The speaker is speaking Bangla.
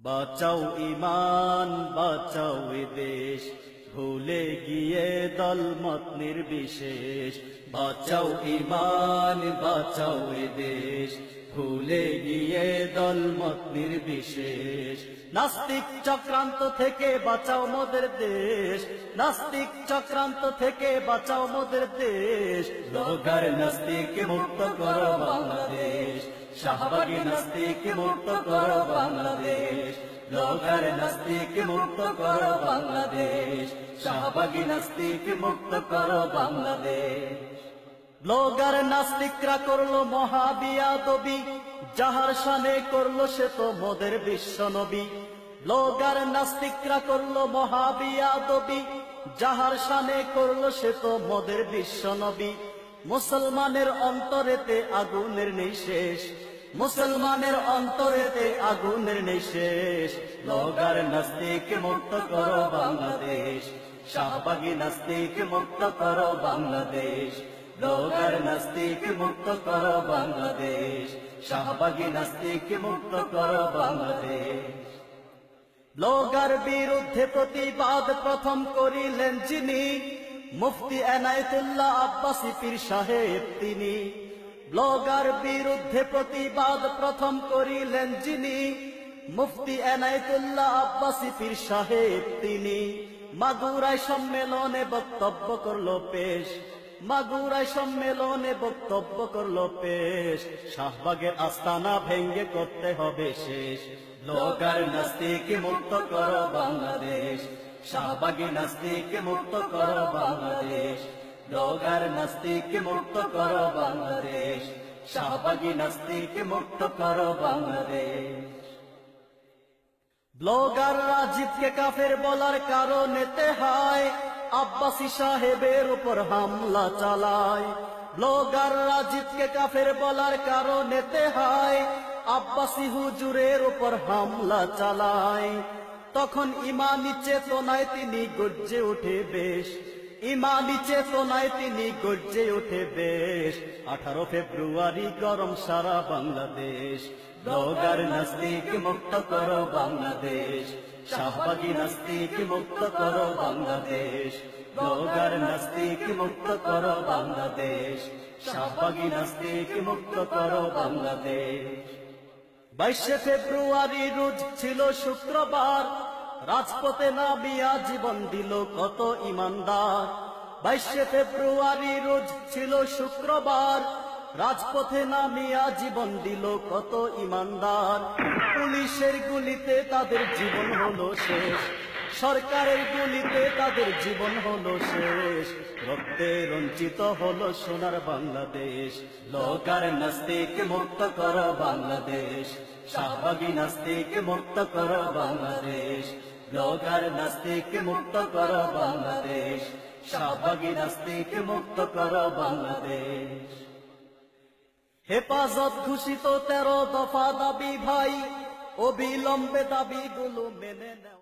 বাঁচাও ইমান বাঁচাও এ দেশ, ভুলে গিয়ে দলমত নির্বিশেষ। বাঁচাও ইমান বাঁচাও এ দেশ, ভুলে গিয়ে দলমত নির্বিশেষ। নাস্তিক চক্রান্ত থেকে বাঁচাও মোদের দেশ, নাস্তিক চক্রান্ত থেকে বাঁচাও মোদের দেশ। ব্লগার নাস্তিক মুক্ত করো বাংলাদেশ, শাহবাগী নাস্তিক মুক্ত করো বাংলাদেশ। ব্লগার নাস্তিক মুক্ত করো বাংলাদেশ, শাহবাগী নাস্তিক মুক্ত করো বাংলাদেশ। ব্লগার নাস্তিকরা করলো মহাবিয়াদবি, যাহার শানে করলো সে তো মোদের বিশ্ব নবী। ব্লগার নাস্তিকরা করলো মহাবিয়াদবি, যাহার শানে করলো সে তো মোদের বিশ্ব নবী। মুসলমানের অন্তরেতে আগুনের নেই শেষ, মুসলমানের অন্তরেতে আগুনের নেই শেষ। ব্লগার নাস্তিক মুক্ত করো বাংলাদেশ, শাহবাগী নাস্তিক মুক্ত করো বাংলাদেশ। ব্লগার নাস্তিক মুক্ত করো বাংলাদেশ, শাহবাগী নাস্তিক মুক্ত করো বাংলাদেশ। ব্লগার বিরুদ্ধে প্রতিবাদ প্রথম করিলেন যিনি, মুফতি এনায়েতুল্লাহ আব্বাসী পীর সাহেব তিনি। ব্লগার বিরুদ্ধে প্রতিবাদ প্রথম করিলেন যিনি, মুফতি এনায়েতুল্লাহ আব্বাসী পীর সাহেব তিনি। মাগুরায় সম্মেলনে বক্তব্য করলো পেশ, মাগুরায় সম্মেলনে বক্তব্য করলো পেশ। শাহবাগের আস্তানা ভেঙ্গে করতে হবে শেষ। ব্লগার নাস্তিক মুক্ত করো বাংলাদেশ, শাহবাগী নাস্তিক মুক্ত করো বাংলাদেশ। ব্লগার নাস্তিক মুক্ত করো বাংলাদেশ, শাহবাগী নাস্তিক মুক্ত করো বাংলাদেশ। ব্লগার রাজীবকে কাফের বলার কারণেতে হয় আব্বাসী সাহেবের উপর হামলা চালায়। ব্লগার রাজীবকে কাফের বলার কারণেতে হয় আব্বাসী হুজুরের উপর হামলা চালায়। তখন ইমানি চেতনায় তিনি গর্জে ওঠে বেশ, ইমানি চেতনায় তিনি গর্জে ওঠে বেশ। 18 ফেব্রুয়ারি গরম সারা বাংলাদেশ। ব্লগার নাস্তিক মুক্ত করো বাংলাদেশ, শাহবাগী নাস্তিক মুক্ত করো বাংলাদেশ। ব্লগার নাস্তিক মুক্ত করো বাংলাদেশ, শাহবাগী নাস্তিক মুক্ত করো বাংলাদেশ। 22 ফেব্রুয়ারি রোজ ছিল শুক্রবার, রাজপথে নামিয়া জীবন দিল কত ইমানদার। 22 ফেব্রুয়ারি রোজ ছিল শুক্রবার, রাজপথে নামিয়া জীবন দিল কত ইমানদার। পুলিশের গুলিতে তাদের জীবন হলো শেষ, সরকারের গুলিতে তাদের জীবন হলো শেষ। রক্তে রঞ্জিত হলো সোনার বাংলাদেশ। ব্লগার নাস্তিক মুক্ত করো বাংলাদেশ, শাহবাগী নাস্তিক মুক্ত করো বাংলাদেশ। ব্লগার নাস্তিক মুক্ত করো বাংলাদেশ, শাহবাগী নাস্তিক মুক্ত করো বাংলাদেশ। হেফাজত ঘোষিত 13 দফা দাবি ভাই, অবিলম্বে দাবিগুলো মেনে নেওয়া।